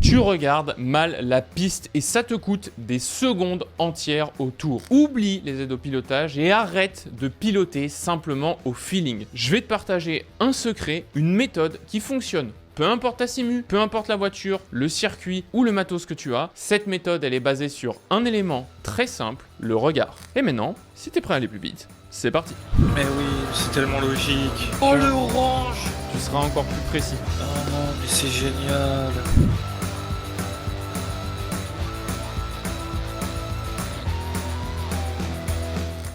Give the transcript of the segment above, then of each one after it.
Tu regardes mal la piste et ça te coûte des secondes entières au tour. Oublie les aides au pilotage et arrête de piloter simplement au feeling. Je vais te partager un secret, une méthode qui fonctionne. Peu importe ta simu, peu importe la voiture, le circuit ou le matos que tu as, cette méthode elle est basée sur un élément très simple, le regard. Et maintenant, si t'es prêt à aller plus vite, c'est parti. Mais oui, c'est tellement logique. Oh le orange! Tu seras encore plus précis. Oh non, mais c'est génial.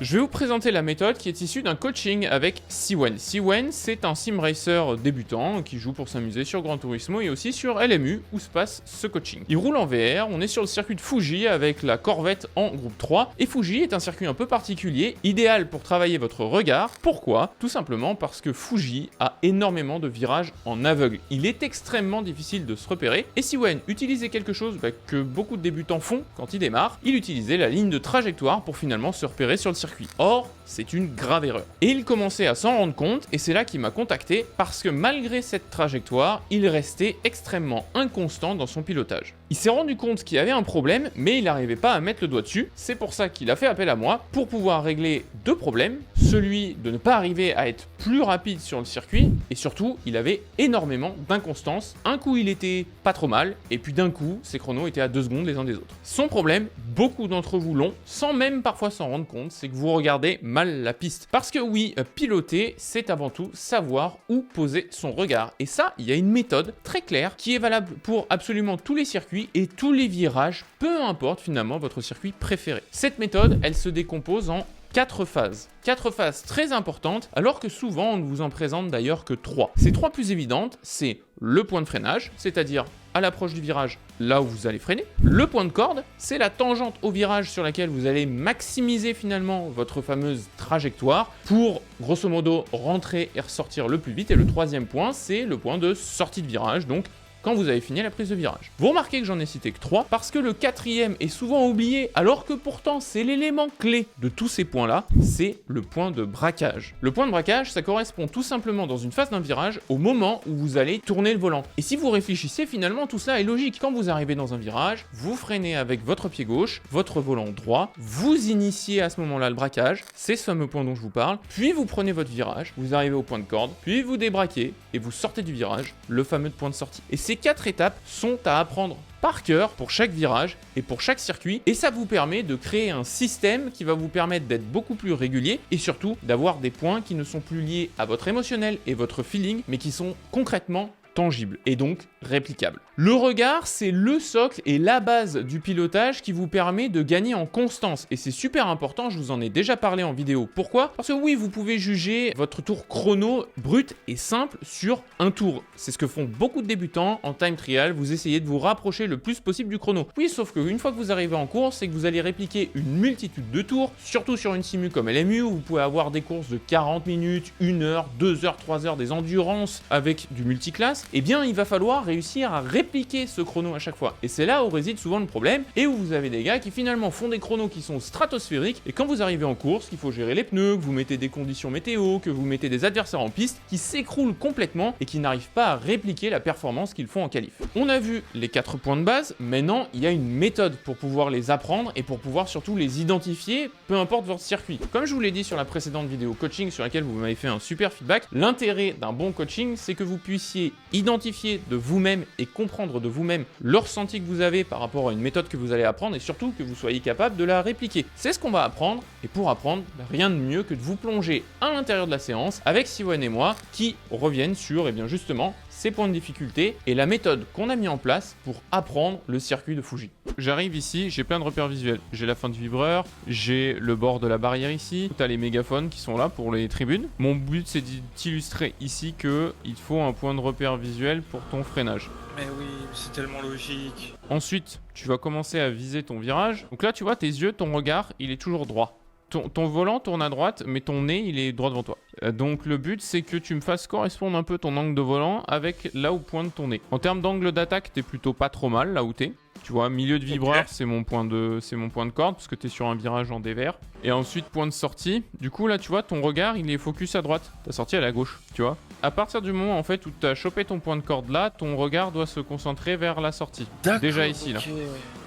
Je vais vous présenter la méthode qui est issue d'un coaching avec Siwen. Siwen, c'est un sim racer débutant qui joue pour s'amuser sur Gran Turismo et aussi sur LMU où se passe ce coaching. Il roule en VR, on est sur le circuit de Fuji avec la Corvette en groupe 3 et Fuji est un circuit un peu particulier, idéal pour travailler votre regard. Pourquoi? Tout simplement parce que Fuji a énormément de virages en aveugle. Il est extrêmement difficile de se repérer et Siwen utilisait quelque chose que beaucoup de débutants font quand ils démarrent, il utilisait la ligne de trajectoire pour finalement se repérer sur le circuit. Or, c'est une grave erreur. Et il commençait à s'en rendre compte, et c'est là qu'il m'a contacté, parce que malgré cette trajectoire, il restait extrêmement inconstant dans son pilotage. Il s'est rendu compte qu'il y avait un problème, mais il n'arrivait pas à mettre le doigt dessus. C'est pour ça qu'il a fait appel à moi, pour pouvoir régler deux problèmes. Celui de ne pas arriver à être plus rapide sur le circuit, et surtout, il avait énormément d'inconstance. Un coup, il était pas trop mal, et puis d'un coup, ses chronos étaient à 2 secondes les uns des autres. Son problème, beaucoup d'entre vous l'ont, sans même parfois s'en rendre compte, c'est que vous regardez mal la piste. Parce que oui, piloter, c'est avant tout savoir où poser son regard. Et ça, il y a une méthode très claire qui est valable pour absolument tous les circuits et tous les virages, peu importe finalement votre circuit préféré. Cette méthode, elle se décompose en 4 phases. 4 phases très importantes, alors que souvent on ne vous en présente d'ailleurs que 3. Ces 3 plus évidentes, c'est le point de freinage, c'est-à-dire à l'approche du virage, là où vous allez freiner. Le point de corde, c'est la tangente au virage sur laquelle vous allez maximiser finalement votre fameuse trajectoire pour, grosso modo, rentrer et ressortir le plus vite. Et le troisième point, c'est le point de sortie de virage, donc quand vous avez fini la prise de virage. Vous remarquez que j'en ai cité que 3, parce que le 4e est souvent oublié, alors que pourtant c'est l'élément clé de tous ces points-là, c'est le point de braquage. Le point de braquage, ça correspond tout simplement dans une phase d'un virage au moment où vous allez tourner le volant. Et si vous réfléchissez, finalement tout cela est logique. Quand vous arrivez dans un virage, vous freinez avec votre pied gauche, votre volant droit, vous initiez à ce moment-là le braquage, c'est ce fameux point dont je vous parle, puis vous prenez votre virage, vous arrivez au point de corde, puis vous débraquez et vous sortez du virage, le fameux point de sortie. Et ces 4 étapes sont à apprendre par cœur pour chaque virage et pour chaque circuit, et ça vous permet de créer un système qui va vous permettre d'être beaucoup plus régulier et surtout d'avoir des points qui ne sont plus liés à votre émotionnel et votre feeling, mais qui sont concrètement tangible et donc réplicable. Le regard, c'est le socle et la base du pilotage qui vous permet de gagner en constance et c'est super important, je vous en ai déjà parlé en vidéo. Pourquoi? Parce que oui, vous pouvez juger votre tour chrono brut et simple sur un tour. C'est ce que font beaucoup de débutants en time trial, vous essayez de vous rapprocher le plus possible du chrono. Oui, sauf qu'une fois que vous arrivez en course, c'est que vous allez répliquer une multitude de tours, surtout sur une simu comme LMU où vous pouvez avoir des courses de 40 minutes, 1 heure, 2 heures, 3 heures, des endurances avec du multiclasse. Eh bien il va falloir réussir à répliquer ce chrono à chaque fois. Et c'est là où réside souvent le problème, et où vous avez des gars qui finalement font des chronos qui sont stratosphériques, et quand vous arrivez en course, qu'il faut gérer les pneus, que vous mettez des conditions météo, que vous mettez des adversaires en piste, qui s'écroulent complètement et qui n'arrivent pas à répliquer la performance qu'ils font en qualif. On a vu les 4 points de base, maintenant il y a une méthode pour pouvoir les apprendre et pour pouvoir surtout les identifier, peu importe votre circuit. Comme je vous l'ai dit sur la précédente vidéo coaching sur laquelle vous m'avez fait un super feedback, l'intérêt d'un bon coaching, c'est que vous puissiez identifier de vous-même et comprendre de vous-même le ressenti que vous avez par rapport à une méthode que vous allez apprendre et surtout que vous soyez capable de la répliquer. C'est ce qu'on va apprendre, et pour apprendre, rien de mieux que de vous plonger à l'intérieur de la séance avec Siwen et moi qui reviennent sur justement ces points de difficulté et la méthode qu'on a mis en place pour apprendre le circuit de Fuji. J'arrive ici, j'ai plein de repères visuels. J'ai la fin du vibreur, j'ai le bord de la barrière ici, tu as les mégaphones qui sont là pour les tribunes. Mon but c'est d'illustrer ici que il te faut un point de repère visuel pour ton freinage. Mais oui, c'est tellement logique. Ensuite, tu vas commencer à viser ton virage. Donc là, tu vois, tes yeux, ton regard, il est toujours droit. Ton volant tourne à droite, mais ton nez, il est droit devant toi. Donc le but, c'est que tu me fasses correspondre un peu ton angle de volant avec là où pointe ton nez. En termes d'angle d'attaque, t'es plutôt pas trop mal là où t'es. Tu vois, milieu de vibreur, c'est mon point de corde, parce que t'es sur un virage en dévers. Et ensuite, point de sortie. Du coup, là, tu vois, ton regard, il est focus à droite. Ta sortie, elle est à gauche, tu vois. À partir du moment, en fait, où t'as chopé ton point de corde là, ton regard doit se concentrer vers la sortie. Déjà ici, là.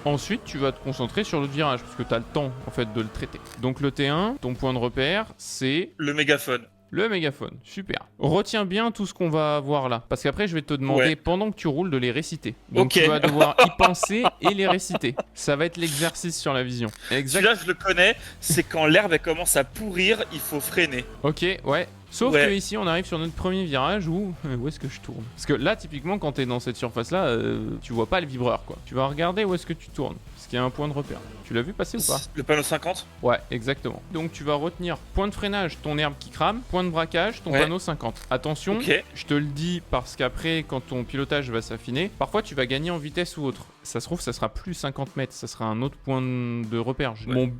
Ensuite, tu vas te concentrer sur le virage, parce que t'as le temps, en fait, de le traiter. Donc, le T1, ton point de repère, c'est... Le mégaphone. Le mégaphone, super. Retiens bien tout ce qu'on va voir là, parce qu'après je vais te demander pendant que tu roules de les réciter. Donc tu vas devoir y penser et les réciter. Ça va être l'exercice sur la vision. Celui-là je le connais, c'est quand l'herbe elle commence à pourrir, il faut freiner. Ok, ouais. Sauf que ici on arrive sur notre premier virage où est-ce que je tourne? Parce que là typiquement quand t'es dans cette surface là, tu vois pas le vibreur quoi. Tu vas regarder où est-ce que tu tournes. Parce qu'il y a un point de repère. Tu l'as vu passer ou pas? Le panneau 50? Ouais, exactement. Donc tu vas retenir point de freinage, ton herbe qui crame, point de braquage, ton panneau 50. Attention, je te le dis parce qu'après, quand ton pilotage va s'affiner, parfois tu vas gagner en vitesse ou autre. Ça se trouve, ça sera plus 50 mètres, ça sera un autre point de repère.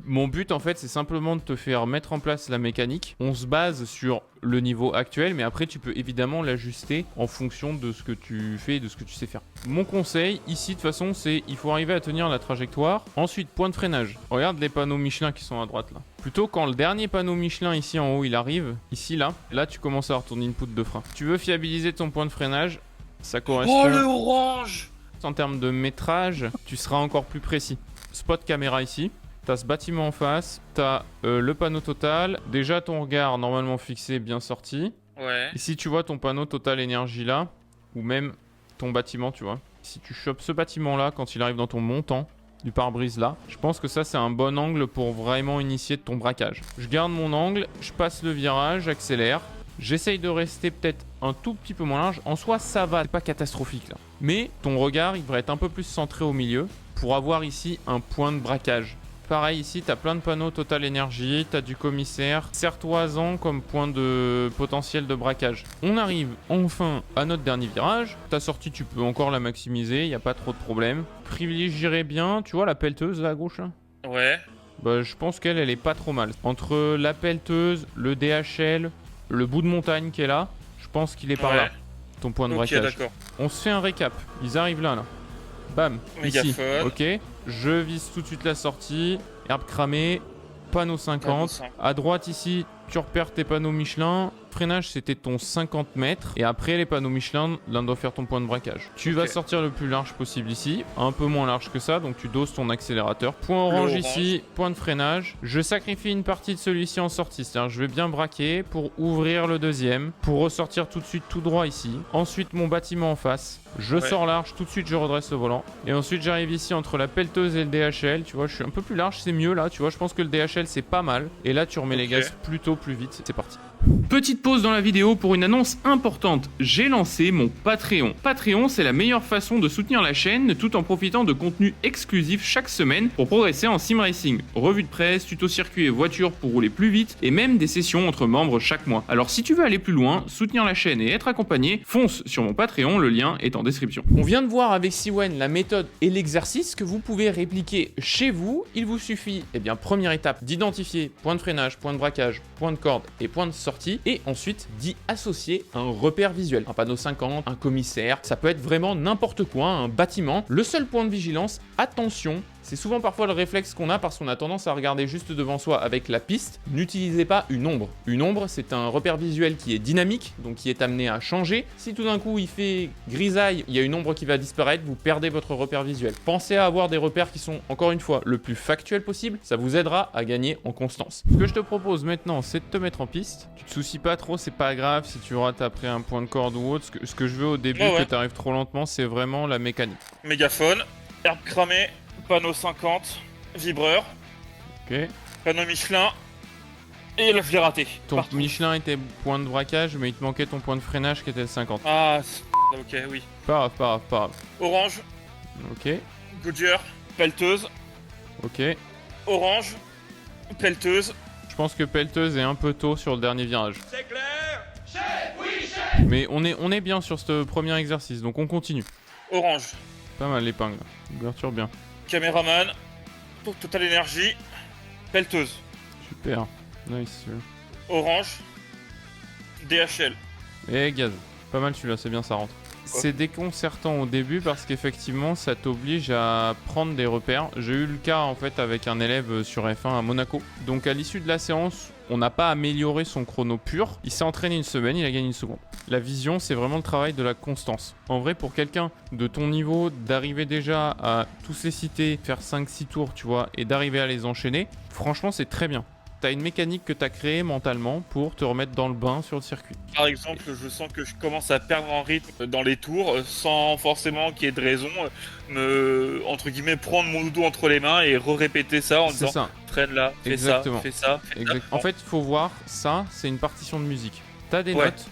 Mon but en fait, c'est simplement de te faire mettre en place la mécanique. On se base sur le niveau actuel, mais après tu peux évidemment l'ajuster en fonction de ce que tu fais et de ce que tu sais faire. Mon conseil ici de toute façon, c'est il faut arriver à tenir la trajectoire. Ensuite, point de freinage. Regarde les panneaux Michelin qui sont à droite là. Plutôt quand le dernier panneau Michelin ici en haut il arrive, ici là tu commences à avoir ton input de frein. Tu veux fiabiliser ton point de freinage, ça correspond... Oh le orange! En termes de métrage, tu seras encore plus précis. Spot caméra ici. T'as ce bâtiment en face, t'as le panneau total, déjà ton regard normalement fixé, bien sorti. Ouais. Ici tu vois ton panneau total énergie là, ou même ton bâtiment tu vois. Si tu chopes ce bâtiment là quand il arrive dans ton montant du pare-brise là, je pense que ça c'est un bon angle pour vraiment initier ton braquage. Je garde mon angle, je passe le virage, j'accélère. J'essaye de rester peut-être un tout petit peu moins large. En soi ça va, c'est pas catastrophique là. Mais ton regard il devrait être un peu plus centré au milieu pour avoir ici un point de braquage. Pareil ici, t'as plein de panneaux Total Énergie, t'as du commissaire, sertoisant comme point de potentiel de braquage. On arrive enfin à notre dernier virage. Ta sortie, tu peux encore la maximiser, il n'y a pas trop de problème. Privilégierais bien, tu vois la pelleteuse là à gauche là? Ouais. Bah je pense qu'elle est pas trop mal. Entre la pelleteuse, le DHL, le bout de montagne qui est là, je pense qu'il est par là, ton point de braquage. D'accord. On se fait un récap, ils arrivent là. Bam, ici, ok. Je vise tout de suite la sortie, herbe cramée, panneau 50. À droite ici, tu repères tes panneaux Michelin. Freinage, c'était ton 50 mètres. Et après, les panneaux Michelin, l'un doit faire ton point de braquage. Tu vas sortir le plus large possible ici, un peu moins large que ça, donc tu doses ton accélérateur. Point orange ici, point de freinage. Je sacrifie une partie de celui-ci en sortie, c'est-à-dire je vais bien braquer pour ouvrir le deuxième, pour ressortir tout de suite tout droit ici. Ensuite, mon bâtiment en face. Je sors large, tout de suite je redresse le volant. Et ensuite j'arrive ici entre la pelleteuse et le DHL. Tu vois, je suis un peu plus large, c'est mieux là. Tu vois, je pense que le DHL c'est pas mal. Et là tu remets les gaz plutôt plus vite. C'est parti. Petite pause dans la vidéo pour une annonce importante. J'ai lancé mon Patreon. Patreon, c'est la meilleure façon de soutenir la chaîne tout en profitant de contenus exclusifs chaque semaine pour progresser en sim racing. Revue de presse, tuto circuit et voiture pour rouler plus vite et même des sessions entre membres chaque mois. Alors si tu veux aller plus loin, soutenir la chaîne et être accompagné, fonce sur mon Patreon, le lien est en description. On vient de voir avec Siwen la méthode et l'exercice que vous pouvez répliquer chez vous. Il vous suffit, première étape, d'identifier point de freinage, point de braquage, point de corde et point de sortie et ensuite d'y associer un repère visuel, un panneau 50, un commissaire, ça peut être vraiment n'importe quoi, un bâtiment. Le seul point de vigilance, attention, c'est souvent parfois le réflexe qu'on a parce qu'on a tendance à regarder juste devant soi avec la piste. N'utilisez pas une ombre. Une ombre, c'est un repère visuel qui est dynamique, donc qui est amené à changer. Si tout d'un coup il fait grisaille, il y a une ombre qui va disparaître, vous perdez votre repère visuel. Pensez à avoir des repères qui sont, encore une fois, le plus factuel possible. Ça vous aidera à gagner en constance. Ce que je te propose maintenant, c'est de te mettre en piste. Tu te soucies pas trop, c'est pas grave si tu rates après un point de corde ou autre. Ce que je veux au début, que tu arrives trop lentement, c'est vraiment la mécanique. Mégaphone, herbe cramée. Panneau 50, vibreur, panneau Michelin, et là je l'ai raté. Ton Michelin était point de braquage, mais il te manquait ton point de freinage qui était le 50. Ah, ok, oui. Pas grave. Orange. Ok. Goodyear, pelleteuse. Ok. Orange, pelleteuse. Je pense que pelleteuse est un peu tôt sur le dernier virage. C'est clair. Chef, oui, chef. Mais on est bien sur ce premier exercice, donc on continue. Orange. Pas mal l'épingle, ouverture bien. Caméraman, Total Énergie, pelleteuse. Super, nice. Orange, DHL. Et gaz, pas mal celui-là, c'est bien, ça rentre. C'est déconcertant au début parce qu'effectivement, ça t'oblige à prendre des repères. J'ai eu le cas en fait avec un élève sur F1 à Monaco. Donc à l'issue de la séance, on n'a pas amélioré son chrono pur. Il s'est entraîné une semaine, il a gagné une seconde. La vision, c'est vraiment le travail de la constance. En vrai, pour quelqu'un de ton niveau, d'arriver déjà à tous les citer, faire 5-6 tours, tu vois, et d'arriver à les enchaîner, franchement, c'est très bien. T'as une mécanique que t'as créée mentalement pour te remettre dans le bain sur le circuit. Par exemple, je sens que je commence à perdre en rythme dans les tours sans forcément qu'il y ait de raison. Entre guillemets, prendre mon doudou entre les mains et répéter ça en disant ça. Traîne là, fais ça, fais ça. En fait, il faut voir ça, c'est une partition de musique. T'as des notes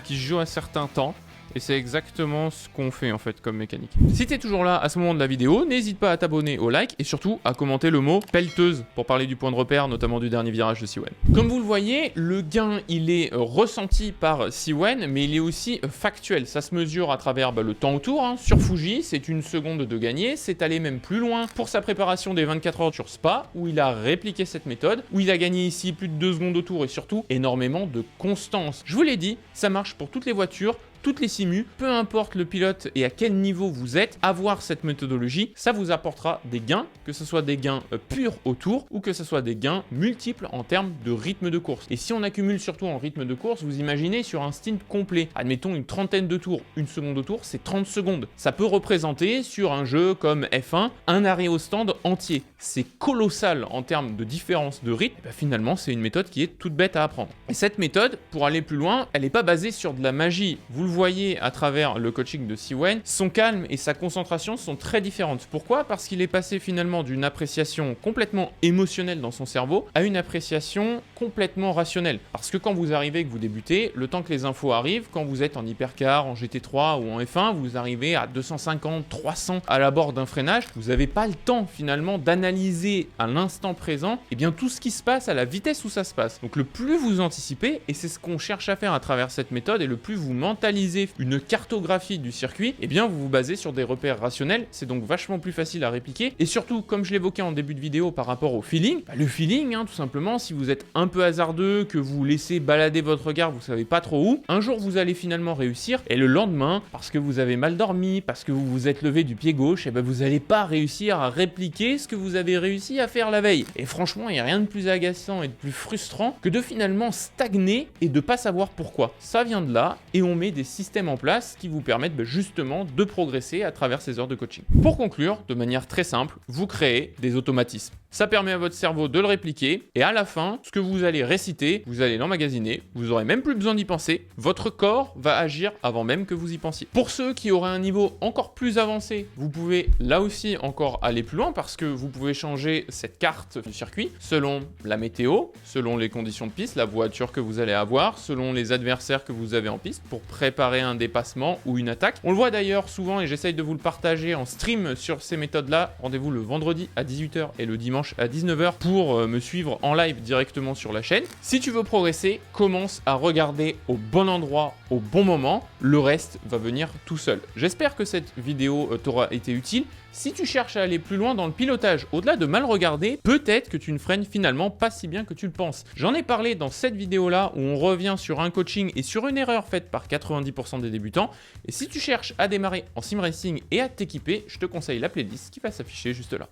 qui se jouent à certains temps. Et c'est exactement ce qu'on fait en fait comme mécanique. Si t'es toujours là à ce moment de la vidéo, n'hésite pas à t'abonner, au like et surtout à commenter le mot pelleteuse pour parler du point de repère, notamment du dernier virage de Siwen. Comme vous le voyez, le gain il est ressenti par Siwen, mais il est aussi factuel. Ça se mesure à travers le temps autour. Sur Fuji, c'est 1 seconde de gagné. C'est allé même plus loin pour sa préparation des 24 heures sur Spa, où il a répliqué cette méthode, où il a gagné ici plus de 2 secondes au tour et surtout énormément de constance. Je vous l'ai dit, ça marche pour toutes les voitures, toutes les simus, peu importe le pilote et à quel niveau vous êtes, avoir cette méthodologie, ça vous apportera des gains, que ce soit des gains purs au tour ou que ce soit des gains multiples en termes de rythme de course. Et si on accumule surtout en rythme de course, vous imaginez sur un stint complet, admettons une trentaine de tours, 1 seconde au tour, c'est 30 secondes. Ça peut représenter sur un jeu comme F1, un arrêt au stand entier. C'est colossal en termes de différence de rythme. Et finalement, c'est une méthode qui est toute bête à apprendre. Et cette méthode, pour aller plus loin, elle n'est pas basée sur de la magie. Vous le voyez à travers le coaching de Siwen, son calme et sa concentration sont très différentes. Pourquoi? Parce qu'il est passé finalement d'une appréciation complètement émotionnelle dans son cerveau à une appréciation complètement rationnelle. Parce que quand vous arrivez et que vous débutez, le temps que les infos arrivent, quand vous êtes en hypercar, en GT3 ou en F1, vous arrivez à 250, 300 à la bord d'un freinage, vous n'avez pas le temps finalement d'analyser à l'instant présent tout ce qui se passe à la vitesse où ça se passe. Donc le plus vous anticipez, et c'est ce qu'on cherche à faire à travers cette méthode, et le plus vous mentalisez une cartographie du circuit, vous vous basez sur des repères rationnels, c'est donc vachement plus facile à répliquer, et surtout, comme je l'évoquais en début de vidéo par rapport au feeling, le feeling, tout simplement, si vous êtes un peu hasardeux, que vous laissez balader votre regard, vous savez pas trop où, un jour vous allez finalement réussir, et le lendemain, parce que vous avez mal dormi, parce que vous vous êtes levé du pied gauche, vous n'allez pas réussir à répliquer ce que vous avez réussi à faire la veille. Et franchement, il n'y a rien de plus agaçant et de plus frustrant que de finalement stagner et de pas savoir pourquoi. Ça vient de là, et on met des systèmes en place qui vous permettent justement de progresser à travers ces heures de coaching. Pour conclure, de manière très simple, vous créez des automatismes. Ça permet à votre cerveau de le répliquer et à la fin, ce que vous allez réciter, vous allez l'emmagasiner, vous aurez même plus besoin d'y penser, votre corps va agir avant même que vous y pensiez. Pour ceux qui auraient un niveau encore plus avancé, vous pouvez là aussi encore aller plus loin parce que vous pouvez changer cette carte du circuit selon la météo, selon les conditions de piste, la voiture que vous allez avoir, selon les adversaires que vous avez en piste pour préparer un dépassement ou une attaque. On le voit d'ailleurs souvent et j'essaye de vous le partager en stream sur ces méthodes-là. Rendez-vous le vendredi à 18h et le dimanche à 19h pour me suivre en live directement sur la chaîne. Si tu veux progresser, commence à regarder au bon endroit, au bon moment. Le reste va venir tout seul. J'espère que cette vidéo t'aura été utile. Si tu cherches à aller plus loin dans le pilotage, au-delà de mal regarder, peut-être que tu ne freines finalement pas si bien que tu le penses. J'en ai parlé dans cette vidéo-là où on revient sur un coaching et sur une erreur faite par 90% des débutants. Et si tu cherches à démarrer en sim racing et à t'équiper, je te conseille la playlist qui va s'afficher juste là.